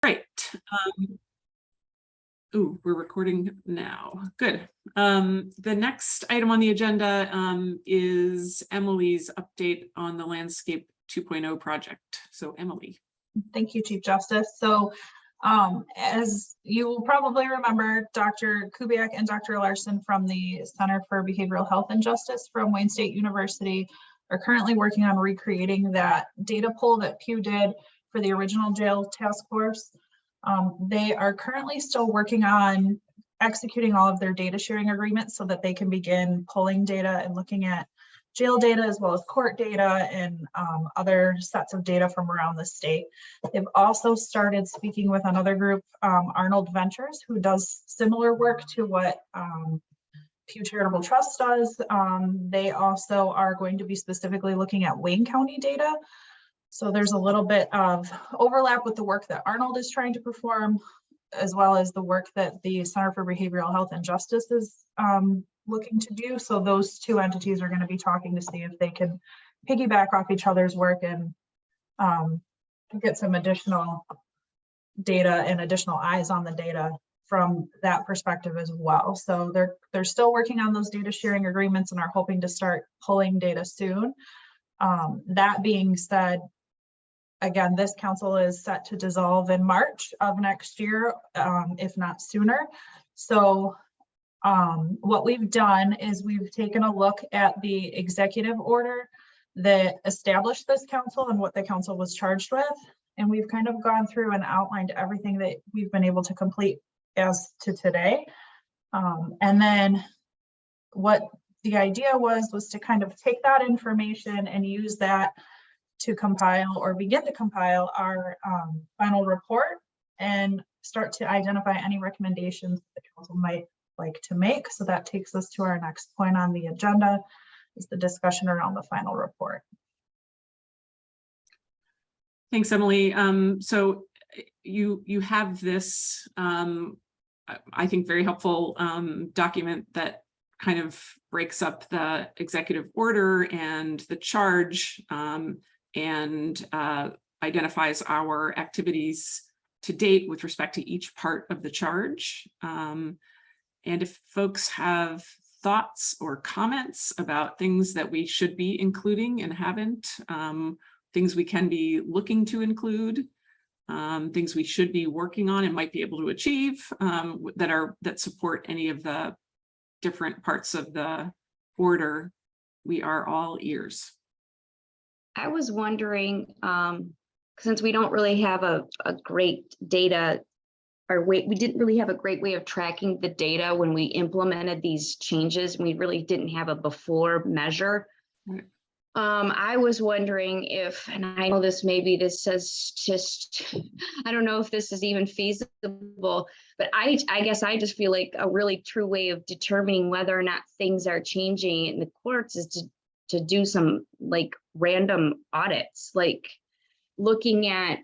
Right. Ooh, we're recording now. Good. The next item on the agenda is Emily's update on the Landscape 2.0 project. So Emily. Thank you, Chief Justice. So as you will probably remember, Dr. Kubiak and Dr. Larson from the Center for Behavioral Health and Justice from Wayne State University are currently working on recreating that data pool that Pew did for the original jail task force. They are currently still working on executing all of their data sharing agreements so that they can begin pulling data and looking at jail data as well as court data and other sets of data from around the state. They've also started speaking with another group, Arnold Ventures, who does similar work to what Pew Charitable Trust does. They also are going to be specifically looking at Wayne County data. So there's a little bit of overlap with the work that Arnold is trying to perform, as well as the work that the Center for Behavioral Health and Justice is looking to do. So those two entities are going to be talking to see if they can piggyback off each other's work and get some additional data and additional eyes on the data from that perspective as well. So they're still working on those data sharing agreements and are hoping to start pulling data soon. That being said, again, this council is set to dissolve in March of next year, if not sooner. So what we've done is we've taken a look at the executive order that established this council and what the council was charged with. And we've kind of gone through and outlined everything that we've been able to complete as to today. And then what the idea was to kind of take that information and use that to compile or begin to compile our final report and start to identify any recommendations the council might like to make. So that takes us to our next point on the agenda, is the discussion around the final report. Thanks, Emily. So you have this, I think, very helpful document that kind of breaks up the executive order and the charge and identifies our activities to date with respect to each part of the charge. And if folks have thoughts or comments about things that we should be including and haven't, things we can be looking to include, things we should be working on and might be able to achieve that support any of the different parts of the order, we are all ears. I was wondering, since we don't really have a great data, or we didn't really have a great way of tracking the data when we implemented these changes, we really didn't have a before measure. Right. I was wondering if, and I know this, maybe this says just, I don't know if this is even feasible, but I guess I just feel like a really true way of determining whether or not things are changing in the courts is to do some like random audits, like looking at,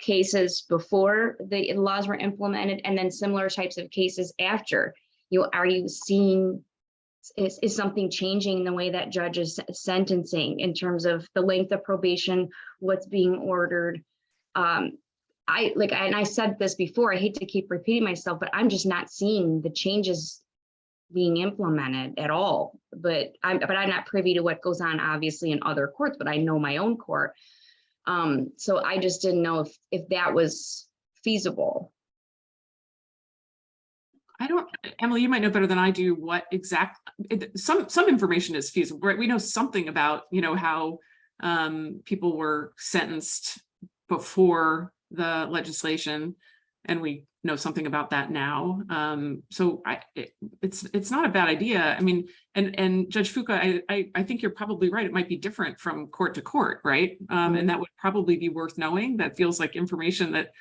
cases before the laws were implemented and then similar types of cases after. Are you seeing, is something changing in the way that judges sentencing in terms of the length of probation, what's being ordered? And I said this before, I hate to keep repeating myself, but I'm just not seeing the changes being implemented at all. But I'm not privy to what goes on obviously in other courts, but I know my own court. So I just didn't know if that was feasible. Emily, you might know better than I do what some information is feasible, right? We know something about, how people were sentenced before the legislation, and we know something about that now. So it's not a bad idea. I mean, and Judge Fuca, I think you're probably right. It might be different from court to court, right? And that would probably be worth knowing. That feels like information that,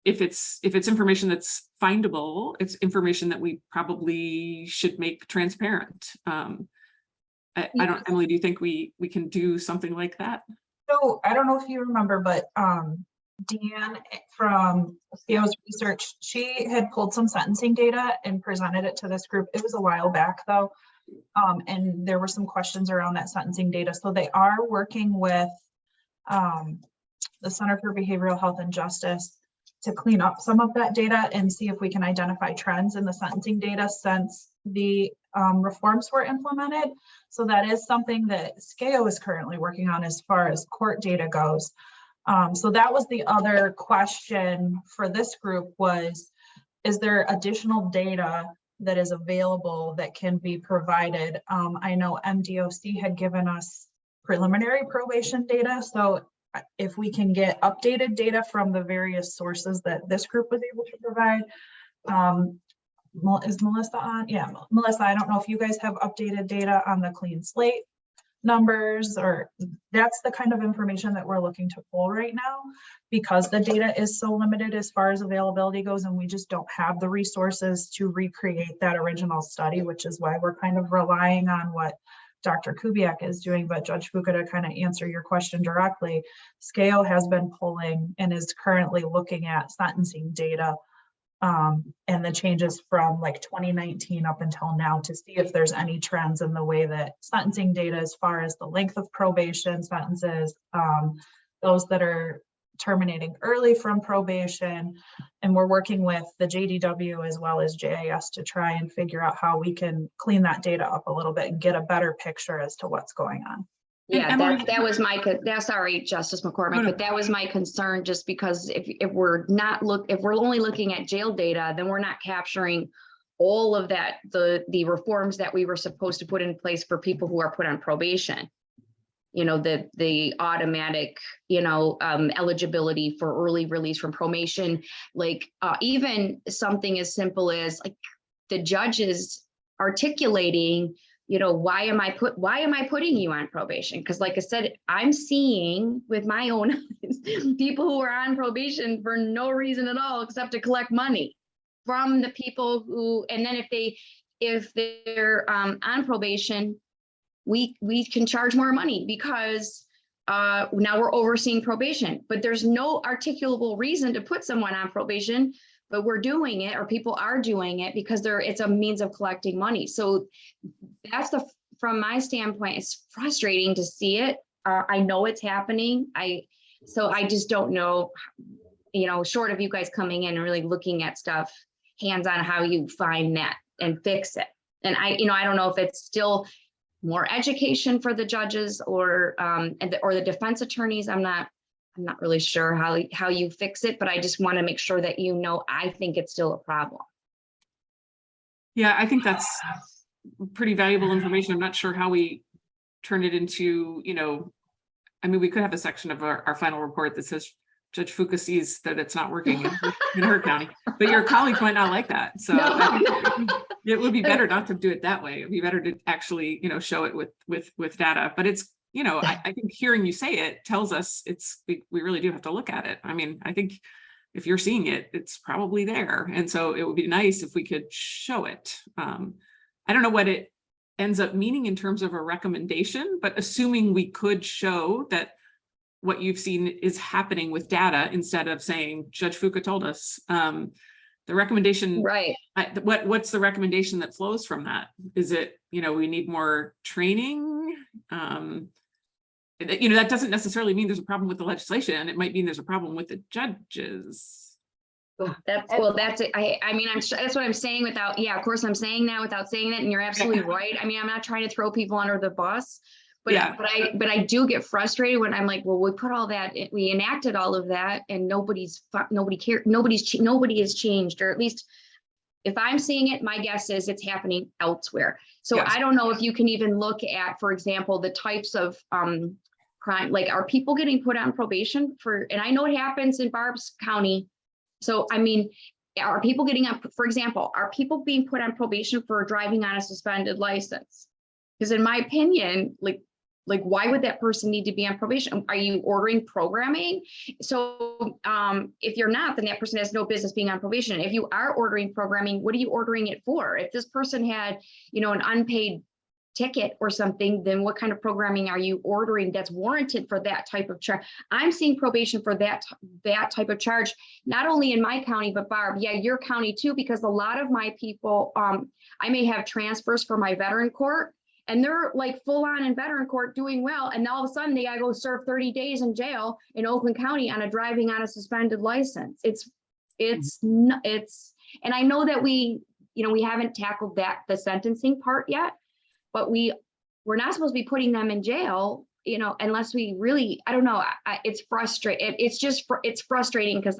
if it's information that's findable, it's information that we probably should make transparent. Emily, do you think we can do something like that? So I don't know if you remember, but Deanne from CEO's research, she had pulled some sentencing data and presented it to this group. It was a while back though. And there were some questions around that sentencing data. So they are working with the Center for Behavioral Health and Justice to clean up some of that data and see if we can identify trends in the sentencing data since the reforms were implemented. So that is something that SCAO is currently working on as far as court data goes. So that was the other question for this group was, is there additional data that is available that can be provided? I know MDOC had given us preliminary probation data. So if we can get updated data from the various sources that this group was able to provide. Is Melissa on? Yeah, Melissa, I don't know if you guys have updated data on the clean slate numbers, or that's the kind of information that we're looking to pull right now because the data is so limited as far as availability goes, and we just don't have the resources to recreate that original study, which is why we're kind of relying on what Dr. Kubiak is doing. But Judge Fuka, to kind of answer your question directly, SCAO has been pulling and is currently looking at sentencing data and the changes from like 2019 up until now to see if there's any trends in the way that sentencing data as far as the length of probation sentences, those that are terminating early from probation. And we're working with the JDW as well as JIS to try and figure out how we can clean that data up a little bit and get a better picture as to what's going on. Yeah, that was my, sorry, Justice McCormick, but that was my concern, just because if we're only looking at jail data, then we're not capturing all of that, the reforms that we were supposed to put in place for people who are put on probation. You know, the automatic, eligibility for early release from probation, like even something as simple as like the judges articulating, why am I putting you on probation? Because like I said, I'm seeing with my own eyes, people who are on probation for no reason at all, except to collect money from the people who, and then if they're on probation, we can charge more money because now we're overseeing probation, but there's no articulable reason to put someone on probation, but we're doing it, or people are doing it because it's a means of collecting money. So that's from my standpoint, it's frustrating to see it. I know it's happening. So I just don't know, short of you guys coming in and really looking at stuff hands-on, how you find that and fix it. And I don't know if it's still more education for the judges or the defense attorneys. I'm not really sure how you fix it, but I just want to make sure that I think it's still a problem. Yeah, I think that's pretty valuable information. I'm not sure how we turn it into, we could have a section of our final report that says Judge Fuka sees that it's not working in her county, but your colleagues might not like that. So no. I think it would be better not to do it that way. It'd be better to actually, show it with data. But it's, I think hearing you say it tells us we really do have to look at it. I think if you're seeing it, it's probably there. And so it would be nice if we could show it. I don't know what it ends up meaning in terms of a recommendation, but assuming we could show that what you've seen is happening with data instead of saying Judge Fuka told us, the recommendation, right? What's the recommendation that flows from that? Is it, we need more training? That doesn't necessarily mean there's a problem with the legislation. It might mean there's a problem with the judges. That's it. That's what I'm saying without, of course I'm saying that without saying that. And you're absolutely right. I'm not trying to throw people under the bus, but I do get frustrated when I'm like, well, we put all that, we enacted all of that and nobody cared. Nobody has changed, or at least if I'm seeing it, my guess is it's happening elsewhere. So yes. I don't know if you can even look at, for example, the types of crime, like are people getting put on probation for, and I know it happens in Barb's County. So, are people getting up, for example, are people being put on probation for driving on a suspended license? Because in my opinion, like why would that person need to be on probation? Are you ordering programming? So if you're not, then that person has no business being on probation. If you are ordering programming, what are you ordering it for? If this person had, an unpaid ticket or something, then what kind of programming are you ordering that's warranted for that type of charge? I'm seeing probation for that type of charge, not only in my county, but Barb, your county too, because a lot of my people, I may have transfers for my veteran court, and they're like full on in veteran court doing well. And all of a sudden they gotta go serve 30 days in jail in Oakland County on a driving on a suspended license. It's, and I know that we haven't tackled the sentencing part yet, but we're not supposed to be putting them in jail, unless we really, I don't know. It's frustrating. It's frustrating because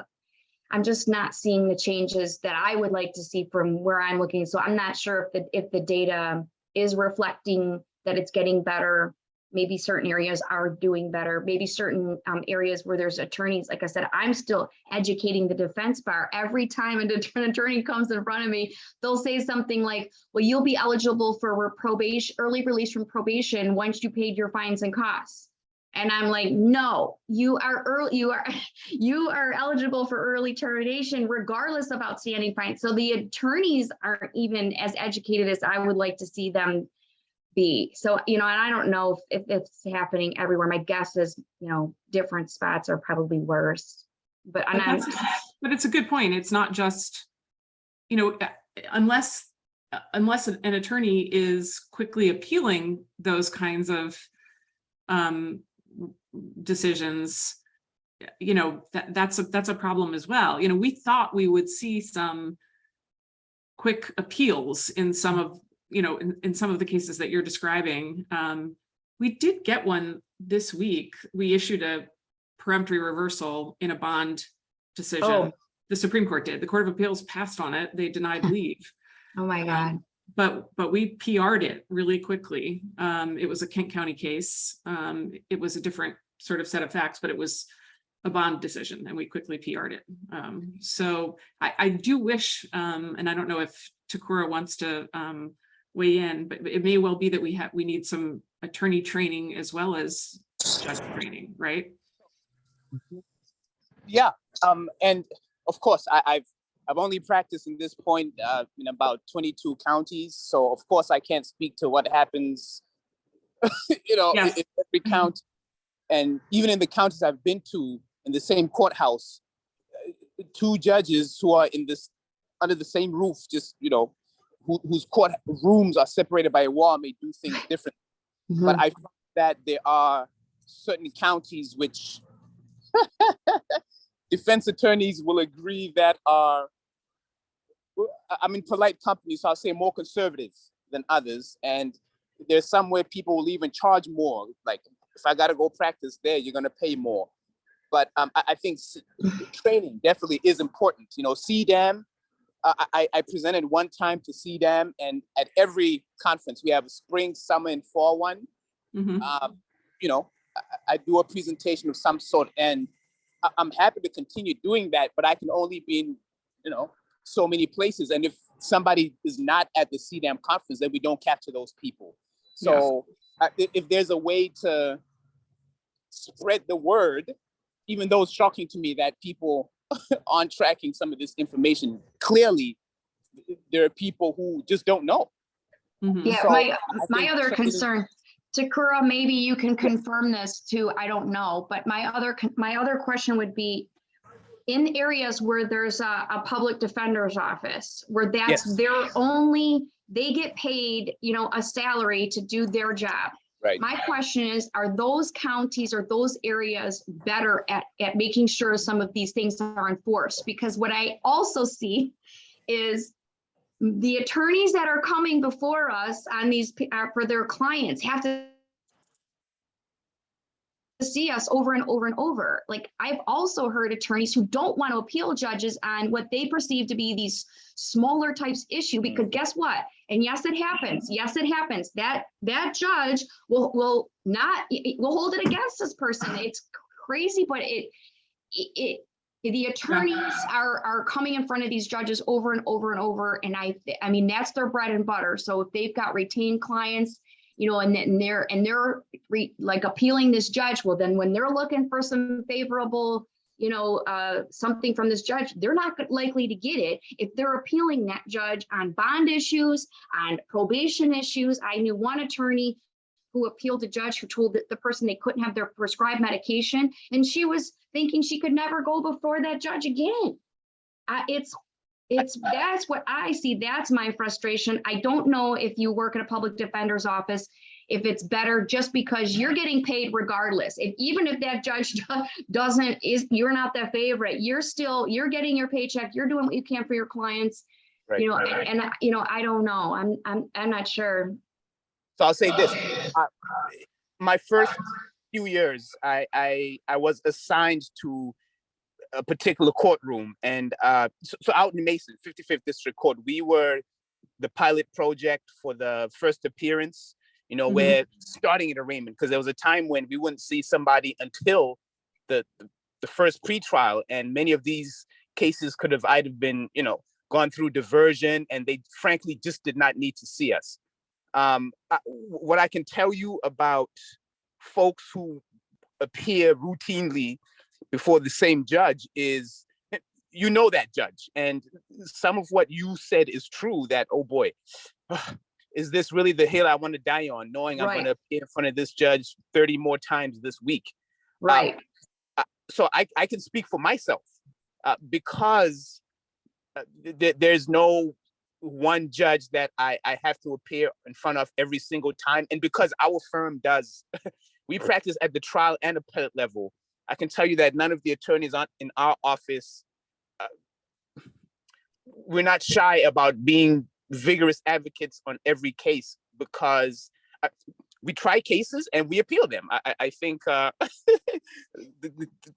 I'm just not seeing the changes that I would like to see from where I'm looking. So I'm not sure if the data is reflecting that it's getting better. Maybe certain areas are doing better. Maybe certain areas where there's attorneys, like I said, I'm still educating the defense bar. Every time an attorney comes in front of me, they'll say something like, well, you'll be eligible for probation, early release from probation once you paid your fines and costs. And I'm like, no, you are eligible for early termination regardless of outstanding fines. So the attorneys aren't even as educated as I would like to see them be. So, and I don't know if it's happening everywhere. My guess is, different spots are probably worse. But it's a good point. It's not just, unless an attorney is quickly appealing those kinds of decisions, that's a problem as well. We thought we would see some quick appeals in some of in some of the cases that you're describing. We did get one this week. We issued a peremptory reversal in a bond decision. Oh. The Supreme Court did. The Court of Appeals passed on it. They denied leave. Oh my God. But we PR'd it really quickly. It was a Kent County case. It was a different sort of set of facts, but it was a bond decision, and we quickly PR'd it. So I do wish, and I don't know if Takura wants to weigh in, but it may well be that we need some attorney training as well as judge training, right? Yeah, and of course, I've only practiced in this point in about 22 counties, so of course I can't speak to what happens, Yes. in every county, and even in the counties I've been to in the same courthouse, two judges who are under the same roof, just whose court rooms are separated by a wall may do things different. Mm-hmm. But I find that there are certain counties which defense attorneys will agree that are, I'm in polite company, so I'll say more conservative than others. And there's some where people will even charge more. Like, if I got to go practice there, you're going to pay more. But I think training definitely is important. CDAM, I presented one time to CDAM, and at every conference, we have a spring, summer, and fall one. Mm-hmm. I do a presentation of some sort, and I'm happy to continue doing that, but I can only be in, so many places. And if somebody is not at the CDAM conference, then we don't capture those people. So if there's a way to spread the word, even though it's shocking to me that people aren't tracking some of this information, clearly there are people who just don't know. Mm-hmm. Yeah, So my other concern, Takura, maybe you can confirm this too, I don't know, but my other question would be, in areas where there's a public defender's office, where that's they get paid, a salary to do their job. Right. My question is, are those counties or those areas better at making sure some of these things are enforced? Because what I also see is the attorneys that are coming before us on these for their clients have to see us over and over and over. Like, I've also heard attorneys who don't want to appeal judges on what they perceive to be these smaller types issue, because guess what? And yes, it happens. Yes, it happens. That judge will hold it against this person. It's crazy, but the attorneys are coming in front of these judges over and over and over. And I mean, that's their bread and butter. So if they've got retained clients, and they're like appealing this judge, well, then when they're looking for some favorable, something from this judge, they're not likely to get it if they're appealing that judge on bond issues, on probation issues. I knew one attorney who appealed a judge who told the person they couldn't have their prescribed medication, and she was thinking she could never go before that judge again. It's That's what I see. That's my frustration. I don't know if you work at a public defender's office, if it's better just because you're getting paid regardless. Even if that judge you're not the favorite, you're getting your paycheck, you're doing what you can for your clients, Right. you know, and you know, I don't know. I'm not sure. So I'll say this, my first few years, I was assigned to a particular courtroom, and so out in Mason, 55th District Court, we were the pilot project for the first appearance, you know, we're starting at arraignment, because there was a time when we wouldn't see somebody until the first pretrial, and many of these cases could have either been, you know, gone through diversion, and they frankly just did not need to see us. What I can tell you about folks who appear routinely before the same judge is, you know, that judge, and some of what you said is true, that, oh boy, is this really the hill I want to die on, knowing I'm going to appear in front of this judge 30 more times this week. Right. So I can speak for myself, because there's no one judge that I have to appear in front of every single time. And because our firm does, we practice at the trial and appellate level, I can tell you that none of the attorneys in our office, we're not shy about being vigorous advocates on every case, because we try cases and we appeal them. I think the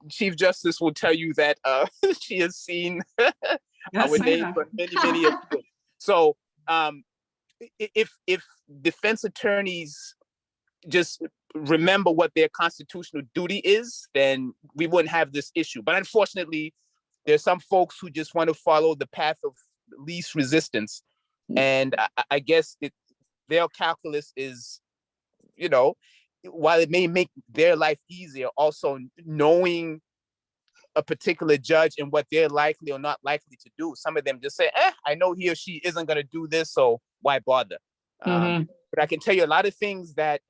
Chief Justice will tell you that she has seen our name for many appeals. So if defense attorneys just remember what their constitutional duty is, then we wouldn't have this issue. But unfortunately, there's some folks who just want to follow the path of least resistance. And I guess their calculus is, you know, while it may make their life easier, also knowing a particular judge and what they're likely or not likely to do. Some of them just say, I know he or she isn't going to do this, so why bother? But I can tell you a lot of things that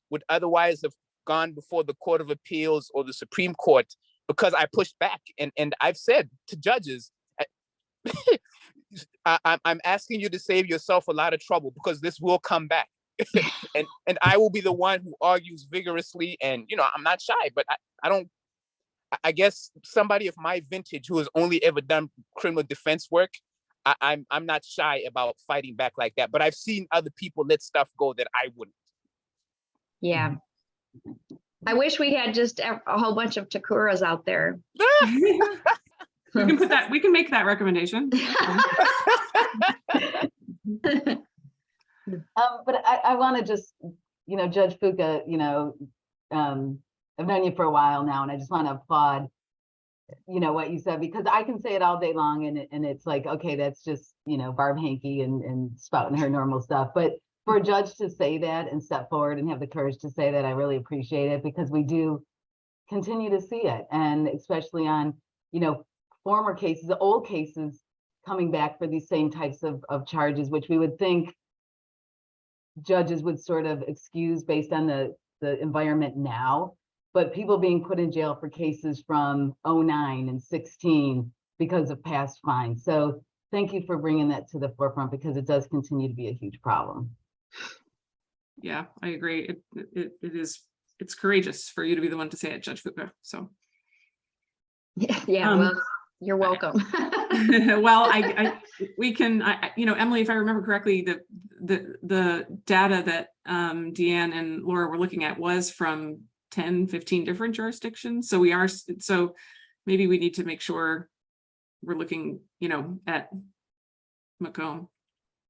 would otherwise have gone before the Court of Appeals or the Supreme Court, because I pushed back. And I've said to judges, I'm asking you to save yourself a lot of trouble, because this will come back. and I will be the one who argues vigorously. And, you know, I'm not shy, but I guess somebody of my vintage who has only ever done criminal defense work, I'm not shy about fighting back like that. But I've seen other people let stuff go that I wouldn't. Yeah. I wish we had just a whole bunch of Takuras out there. We can make that recommendation. But I want to just, you know, Judge Fuka, you know, I've known you for a while now, and I just want to applaud, you know, what you said, because I can say it all day long, and it's like, okay, that's just, you know, Barb Hankey and spouting her normal stuff. But for a judge to say that and step forward and have the courage to say that, I really appreciate it, because we do continue to see it, and especially on, you know, former cases, old cases coming back for these same types of charges, which we would think judges would sort of excuse based on the environment now, but people being put in jail for cases from 09 and 16 because of past fines. So thank you for bringing that to the forefront, because it does continue to be a huge problem. Yeah, I agree. It's courageous for you to be the one to say it, Judge Fuka. So yeah, well, you're welcome. Well, we can, you know, Emily, if I remember correctly, the data that Deanne and Laura were looking at was from 10, 15 different jurisdictions. So maybe we need to make sure we're looking, you know, at Macomb.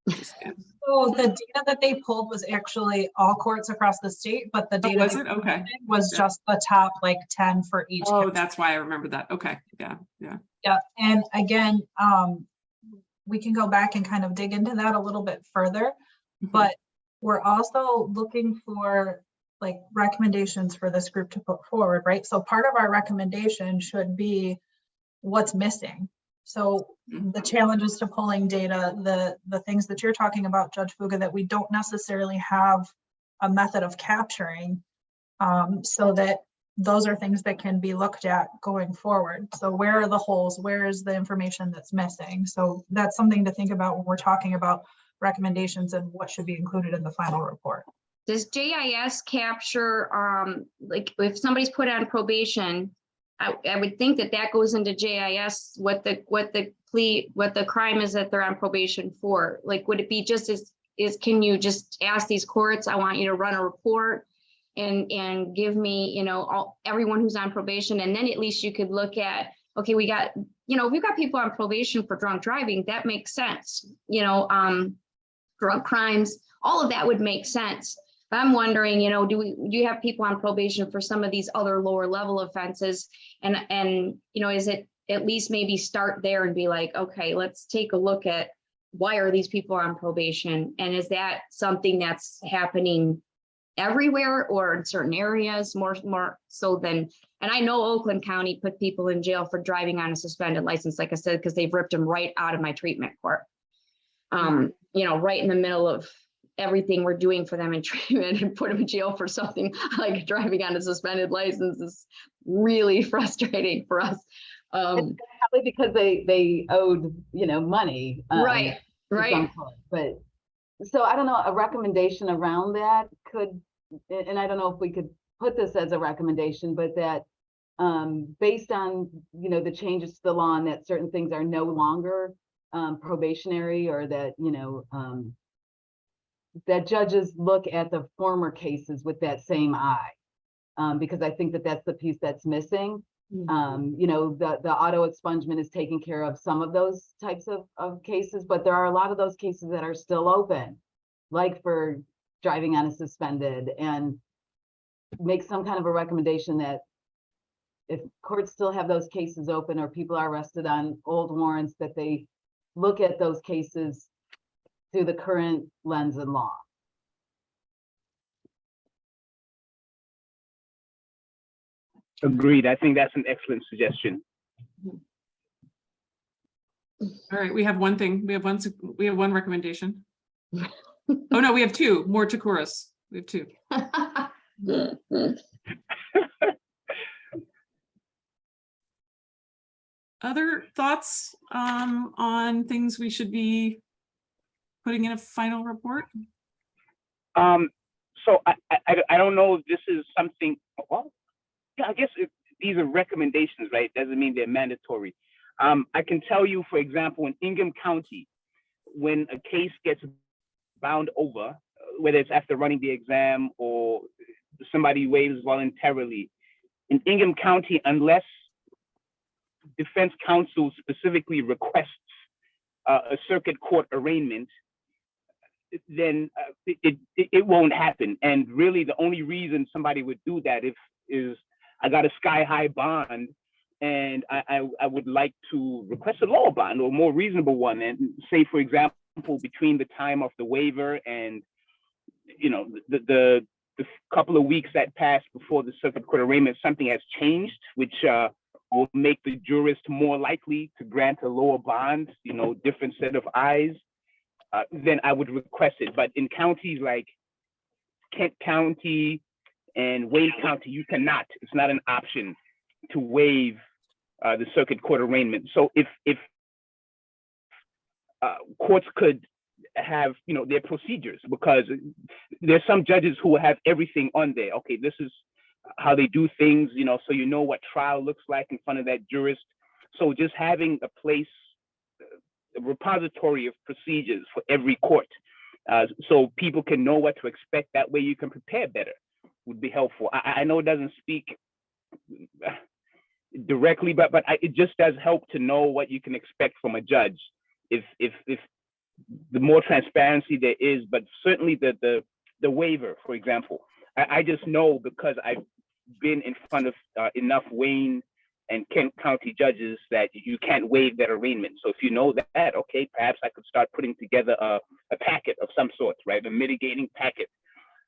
So the data that they pulled was actually all courts across the state, but the data was it? Okay. was just the top like 10 for each. Oh, county. that's why I remember that. Okay. Yeah. Yeah. And again, we can go back and kind of dig into that a little bit further, but we're also looking for like recommendations for this group to put forward, right? So part of our recommendation should be what's missing. So the challenges to pulling data, the things that you're talking about, Judge Fuga, that we don't necessarily have a method of capturing, so that those are things that can be looked at going forward. So where are the holes? Where is the information that's missing? So that's something to think about when we're talking about recommendations and what should be included in the final report. Does JIS capture, like if somebody's put on probation, I would think that that goes into JIS, what the crime is that they're on probation for? Like, would it be just can you just ask these courts, I want you to run a report and give me, you know, everyone who's on probation, and then at least you could look at, okay, we've got people on probation for drunk driving, that makes sense, you know, drug crimes, all of that would make sense. But I'm wondering, you know, do you have people on probation for some of these other lower level offenses? And you know, is it at least maybe start there and be like, okay, let's take a look at why are these people on probation? And is that something that's happening everywhere or in certain areas more so than, and I know Oakland County put people in jail for driving on a suspended license, like I said, because they've ripped them right out of my treatment court. You know, right in the middle of everything we're doing for them in treatment, and put them in jail for something like driving on a suspended license is really frustrating for us. Probably because they owed, you know, money. Right. But so I don't know, a recommendation around that could, and I don't know if we could put this as a recommendation, but that based on, you know, the changes to the law and that certain things are no longer probationary, or that, you know, that judges look at the former cases with that same eye, because I think that that's the piece that's missing. You know, the auto expungement is taking care of some of those types of cases, but there are a lot of those cases that are still open, like for driving on a suspended, and make some kind of a recommendation that if courts still have those cases open, or people are arrested on old warrants, that they look at those cases through the current lens and law. Agreed. I think that's an excellent suggestion. All right, we have one thing. We have one recommendation. Oh no, we have two more Takuras. We have two. Other thoughts on things we should be putting in a final report? So I don't know if this is something, well, yeah, I guess these are recommendations, right? Doesn't mean they're mandatory. I can tell you, for example, in Ingham County, when a case gets bound over, whether it's after running the exam or somebody waives voluntarily, in Ingham County, unless defense counsel specifically requests a circuit court arraignment, then it won't happen. And really, the only reason somebody would do that is I got a sky-high bond, and I would like to request a lower bond or a more reasonable one. And say, for example, between the time of the waiver and, you know, the couple of weeks that passed before the circuit court arraignment, something has changed, which will make the jurist more likely to grant a lower bond, you know, different set of eyes, then I would request it. But in counties like Kent County and Wayne County, you cannot. It's not an option to waive the circuit court arraignment. So if courts could have, you know, their procedures, because there's some judges who will have everything on there. Okay, this is how they do things, you know, so you know what trial looks like in front of that jurist. So just having a place, a repository of procedures for every court, so people can know what to expect. That way you can prepare better, would be helpful. I know it doesn't speak directly, but it just does help to know what you can expect from a judge. If the more transparency there is, but certainly the waiver, for example, I just know, because I've been in front of enough Wayne and Kent County judges, that you can't waive that arraignment. So if you know that, okay, perhaps I could start putting together a packet of some sort, right? A mitigating packet,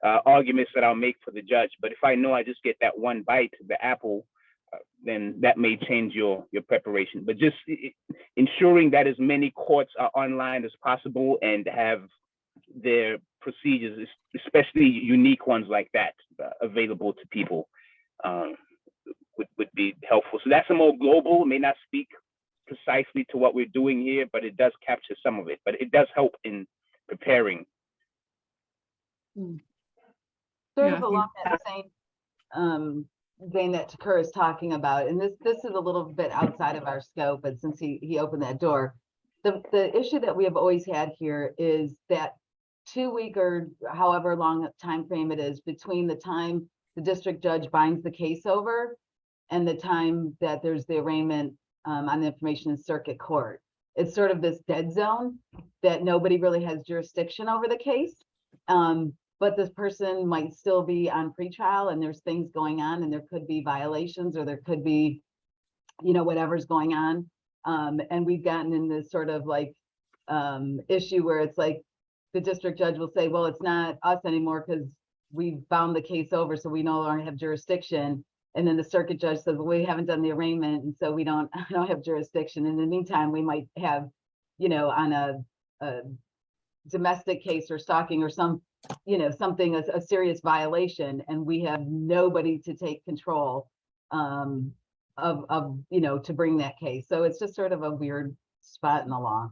arguments that I'll make for the judge. But if I know I just get that one bite of the apple, then that may change your preparation. But just ensuring that as many courts are online as possible and have their procedures, especially unique ones like that, available to people, would be helpful. So that's a more global, may not speak precisely to what we're doing here, but it does capture some of it. But it does help in preparing. Sort Yeah, of along that same vein that Takur is talking about, and this is a little bit outside of our scope, but since he opened that door, the issue that we have always had here is that 2-week or however long time frame it is between the time the district judge binds the case over and the time that there's the arraignment on the information in circuit court. It's sort of this dead zone that nobody really has jurisdiction over the case. But this person might still be on pretrial and there's things going on and there could be violations or there could be, you know, whatever's going on. And we've gotten in this sort of like issue where it's like the district judge will say, well, it's not us anymore because we bound the case over, so we no longer have jurisdiction. And then the circuit judge says, well, we haven't done the arraignment, and so we don't have jurisdiction. In the meantime, we might have, you know, on a domestic case or stalking or some, you know, something, a serious violation, and we have nobody to take control of, you know, to bring that case. So it's just sort of a weird spot in the law.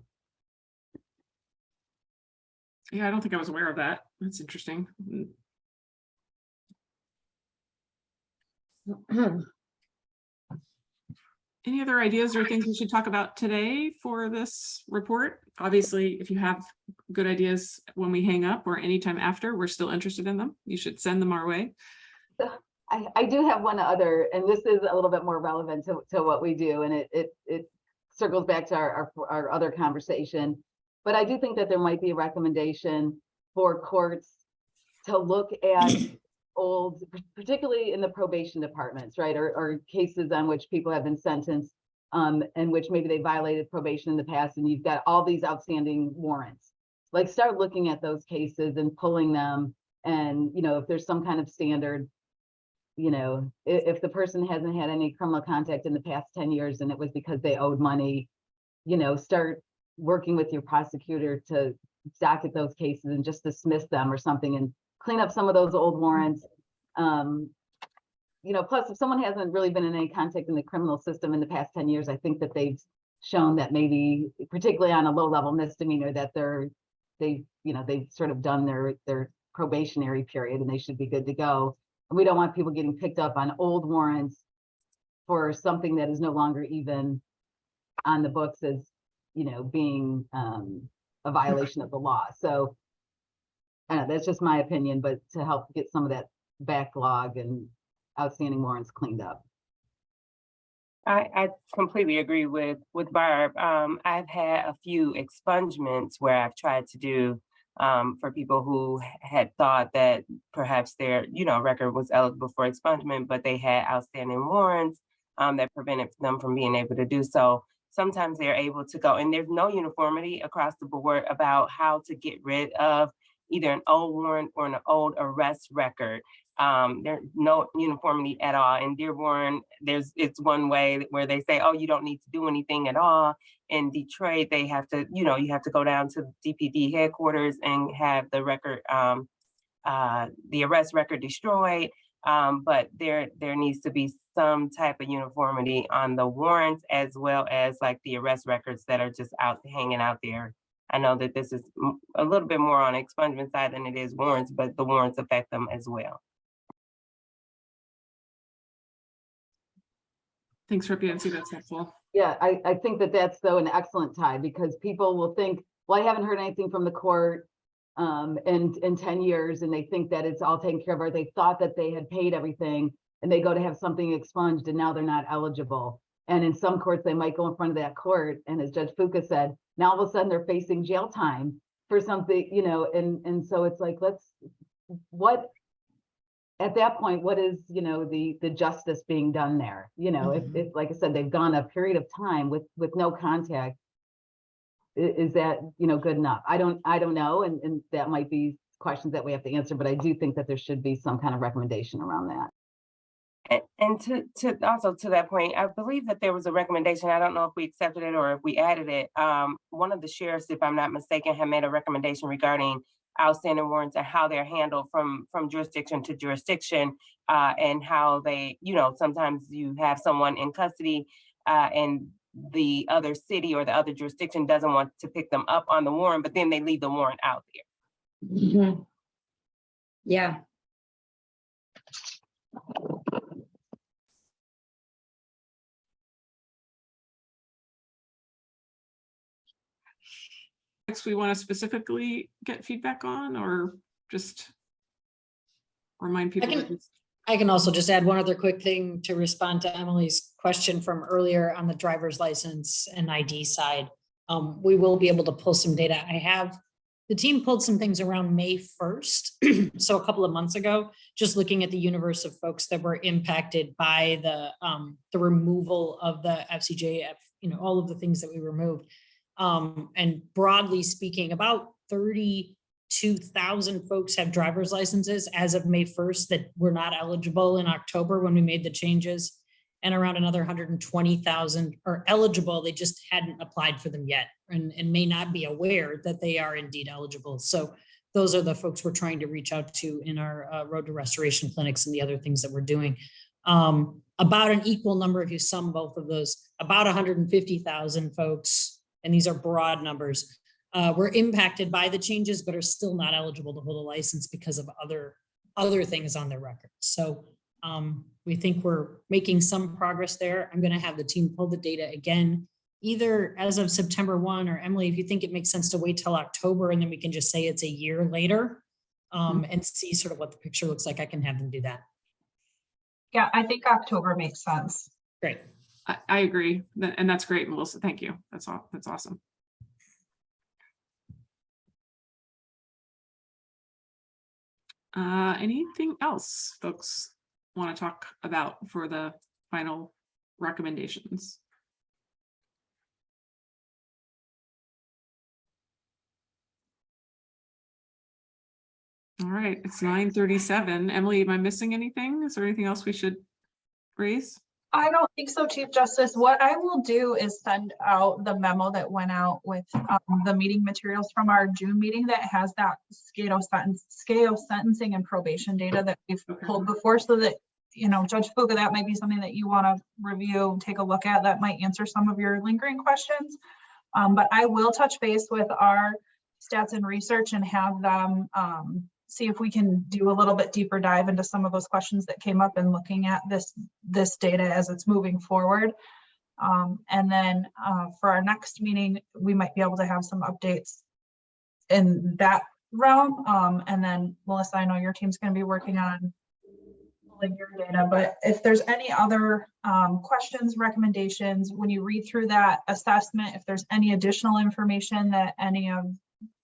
Yeah, I don't think I was aware of that. That's interesting. Any other ideas or things we should talk about today for this report? Obviously, if you have good ideas when we hang up or anytime after, we're still interested in them. You should send them our way. I do have one other, and this is a little bit more relevant to what we do, and it circles back to our other conversation. But I do think that there might be a recommendation for courts to look at old, particularly in the probation departments, right, or cases on which people have been sentenced, in which maybe they violated probation in the past, and you've got all these outstanding warrants. Like, start looking at those cases and pulling them, and, you know, if there's some kind of standard, you know, if the person hasn't had any criminal contact in the past 10 years and it was because they owed money, you know, start working with your prosecutor to docket those cases and just dismiss them or something and clean up some of those old warrants. You know, plus if someone hasn't really been in any contact in the criminal system in the past 10 years, I think that they've shown that maybe, particularly on a low-level misdemeanor, that they've sort of done their probationary period and they should be good to go. And we don't want people getting picked up on old warrants for something that is no longer even on the books as, you know, being a violation of the law. So I don't know, that's just my opinion, but to help get some of that backlog and outstanding warrants cleaned up. I completely agree with Barb. I've had a few expungements where I've tried to do for people who had thought that perhaps their, you know, record was eligible for expungement, but they had outstanding warrants that prevented them from being able to do so. Sometimes they're able to go, and there's no uniformity across the board about how to get rid of either an old warrant or an old arrest record. There's no uniformity at all. In Dearborn, it's one way where they say, oh, you don't need to do anything at all. In Detroit, they have to, you know, you have to go down to DPD headquarters and have the record, the arrest record destroyed. But there needs to be some type of uniformity on the warrants as well as like the arrest records that are just hanging out there. I know that this is a little bit more on the expungement side than it is warrants, but the warrants affect them as well. Thanks, Nancy, that's helpful. Yeah, I think that that's though an excellent tie, because people will think, well, I haven't heard anything from the court in 10 years, and they think that it's all taken care of, or they thought that they had paid everything and they go to have something expunged and now they're not eligible. And in some courts, they might go in front of that court, and as Judge Fuca said, now all of a sudden they're facing jail time for something, you know, and so it's like, what at that point, what is, you know, the justice being done there? You know, if like I said, they've gone a period of time with no contact, is that, you know, good enough? I don't know, and that might be questions that we have to answer, but I do think that there should be some kind of recommendation around that. And to also to that point, I believe that there was a recommendation. I don't know if we accepted it or if we added it. One of the sheriffs, if I'm not mistaken, had made a recommendation regarding outstanding warrants and how they're handled from jurisdiction to jurisdiction, and how they, sometimes you have someone in custody and the other city or the other jurisdiction doesn't want to pick them up on the warrant, but then they leave the warrant out there. Mhm. Yeah. Next, we want to specifically get feedback on, or just remind people that it's. I can also just add one other quick thing to respond to Emily's question from earlier on the driver's license and ID side. We will be able to pull some data. The team pulled some things around May 1st. So a couple of months ago, just looking at the universe of folks that were impacted by the removal of the FCJF, all of the things that we removed. And broadly speaking, about 32,000 folks have driver's licenses as of May 1st that were not eligible in October when we made the changes. And around another 120,000 are eligible. They just hadn't applied for them yet and may not be aware that they are indeed eligible. So those are the folks we're trying to reach out to in our road to restoration clinics and the other things that we're doing. About an equal number, if you sum both of those, about 150,000 folks, and these are broad numbers, were impacted by the changes, but are still not eligible to hold a license because of other things on their record. So we think we're making some progress there. I'm going to have the team pull the data again, either as of September 1, or Emily, if you think it makes sense to wait till October, and then we can just say it's a year later and see sort of what the picture looks like. I can have them do that. Yeah, I think October makes sense. Great. I agree, and that's great, Melissa. Thank you. That's awesome. Anything else folks want to talk about for the final recommendations? All right, it's 9:37. Emily, am I missing anything? Is there anything else we should raise? I don't think so, Chief Justice. What I will do is send out the memo that went out with the meeting materials from our June meeting that has that scale sentencing and probation data that we've pulled before, so that, Judge Fuga, that might be something that you want to review, take a look at. That might answer some of your lingering questions. But I will touch base with our stats and research and have them see if we can do a little bit deeper dive into some of those questions that came up and looking at this data as it's moving forward. And then for our next meeting, we might be able to have some updates in that realm. And then Melissa, I know your team's going to be working on your data, but if there's any other questions, recommendations, when you read through that assessment, if there's any additional information that any of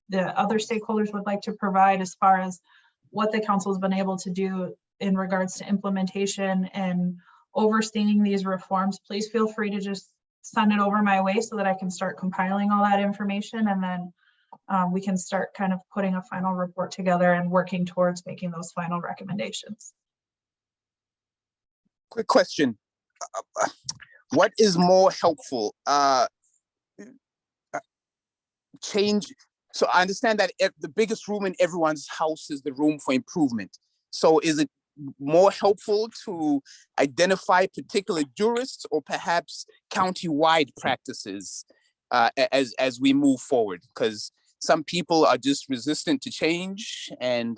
the other stakeholders would like to provide as far as what the council has been able to do in regards to implementation and overseeing these reforms, please feel free to just send it over my way so that I can start compiling all that information, and then we can start kind of putting a final report together and working towards making those final recommendations. Quick question. What is more helpful? Change. So I understand that the biggest room in everyone's house is the room for improvement. So is it more helpful to identify particular jurists or perhaps county-wide practices as we move forward? Because some people are just resistant to change, and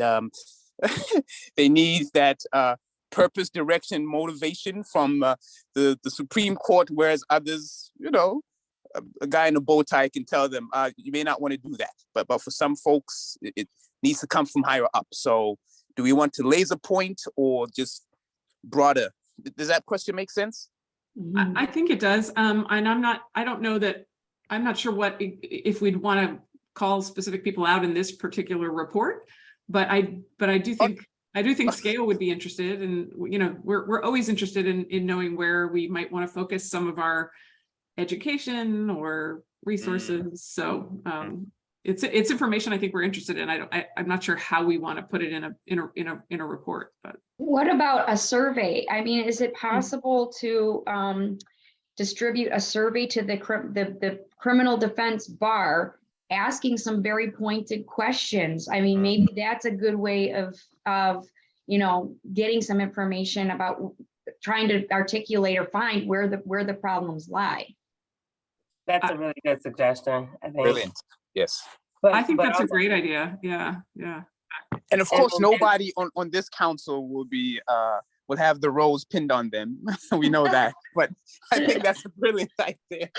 they need that purpose, direction, motivation from the Supreme Court, whereas others, a guy in a bow tie can tell them, you may not want to do that. But for some folks, it needs to come from higher up. So do we want to laser point or just broader? Does that question make sense? I think it does. And I'm not sure if we'd want to call specific people out in this particular report, but I do think Scale would be interested, and we're always interested in knowing where we might want to focus some of our education or resources. So it's information I think we're interested in. I'm not sure how we want to put it in a report. But what about a survey? I mean, is it possible to distribute a survey to the criminal defense bar asking some very pointed questions. I mean, maybe that's a good way of, you know, getting some information about trying to articulate or find where the problems lie. That's a really good suggestion, I think. Brilliant. Yes. But, I think but that's a also- great idea. Yeah, yeah. And of course, nobody on this council will be will have the roles pinned on them. We know that, but I think that's a brilliant idea.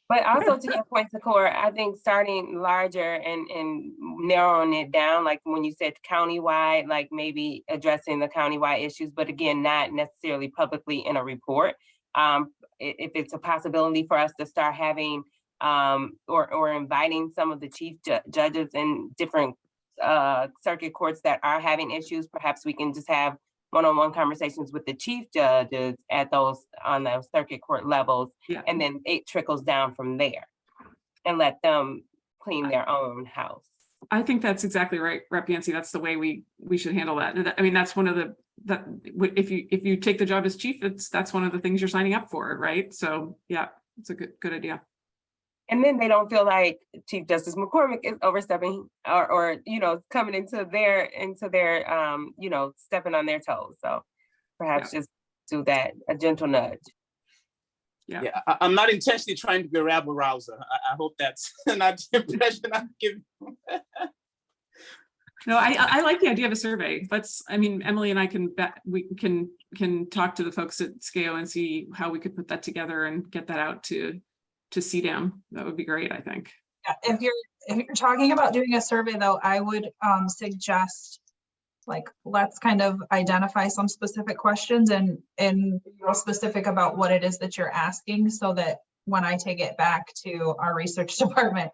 But also to your point, Sakura, I think starting larger and narrowing it down, like when you said countywide, like maybe addressing the countywide issues, but again, not necessarily publicly in a report. If it's a possibility for us to start having or inviting some of the chief judges in different circuit courts that are having issues, perhaps we can just have one-on-one conversations with the chief judges at those on those circuit court levels, Yeah. and then it trickles down from there, and let them clean their own house. I think that's exactly right, Rep. Yancey. That's the way we should handle that. I mean, that's one of the if you take the job as chief, that's one of the things you're signing up for, right? So yeah, it's a good idea. And then they don't feel like Chief Justice McCormick is overstepping or you know, coming into their you know, stepping on their toes. So perhaps just do that, a gentle nudge. Yeah. I'm not intentionally trying to be a rabble rouser. I hope that's not the impression I'm giving. No, I like the idea of a survey. I mean, Emily and I we can talk to the folks at SCAO and see how we could put that together and get that out to CDAM. That would be great, I think. Yeah, if you're talking about doing a survey though, I would suggest, like, let's kind of identify some specific questions and be real specific about what it is that you're asking, so that when I take it back to our research department,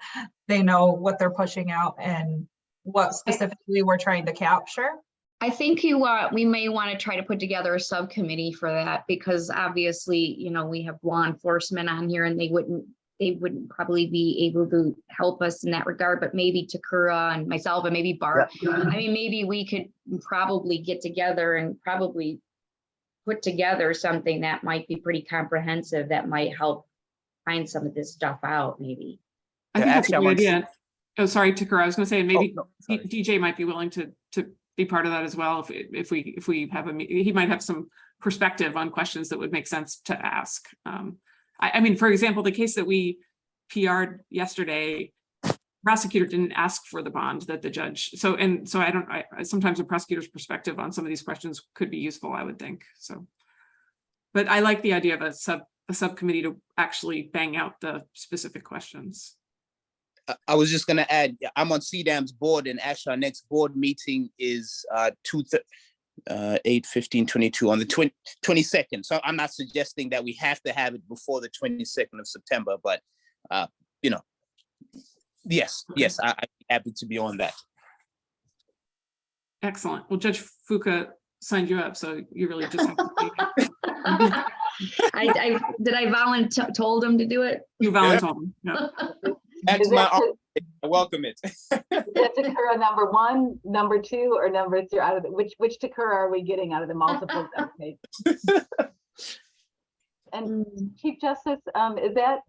they know what they're pushing out and what specifically we're trying to capture. I think we may want to try to put together a subcommittee for that, because obviously, you know, we have law enforcement on here and they wouldn't probably be able to help us in that regard, but maybe Takura and myself and maybe Bart. I mean, maybe we could probably get together and probably put together something that might be pretty comprehensive, that might help find some of this stuff out, maybe. I think that's a good idea. Oh, sorry, Takura, I was gonna say, maybe DJ might be willing to be part of that as well. If we have he might have some perspective on questions that would make sense to ask. I mean, for example, the case that we PR'd yesterday, prosecutor didn't ask for the bond that the judge. So sometimes a prosecutor's perspective on some of these questions could be useful, I would think. So, but I like the idea of a subcommittee to actually bang out the specific questions. I was just going to add, I'm on CDAM's board, and actually our next board meeting is 8/15/22 on the 22nd. So I'm not suggesting that we have to have it before the 22nd of September, but you know, yes, I'd be happy to be on that. Excellent. Well, Judge Fuka signed you up, so you really just have to Did I told him to do it? You voluntold him. No. That's I welcome it. Is that Takura number 1, number 2, or number 3? Out of which Takura are we getting out of the multiples? Okay. And Chief Justice, is that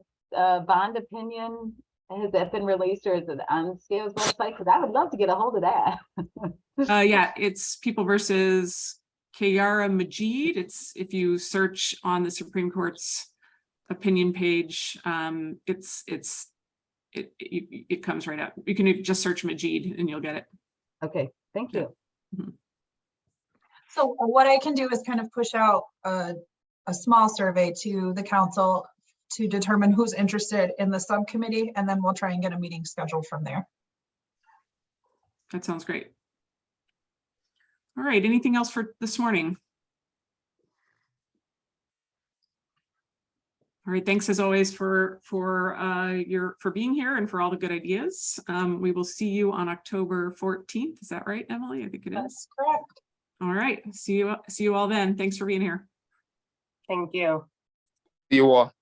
bond opinion, has that been released, or is it on SCAO's website? Because I would love to get a hold of that. Yeah, it's People versus Kayara Majid. It's, if you search on the Supreme Court's opinion page, it comes right up. You can just search Majid and you'll get it. Okay, thank you. Mm-hmm. So what I can do is kind of push out a small survey to the council to determine who's interested in the subcommittee, and then we'll try and get a meeting scheduled from there. That sounds great. All right, anything else for this morning? All right, thanks as always for being here and for all the good ideas. We will see you on October 14th. Is that right, Emily? I think it is. That's correct. All right, see you all then. Thanks for being here. Thank you. See you all.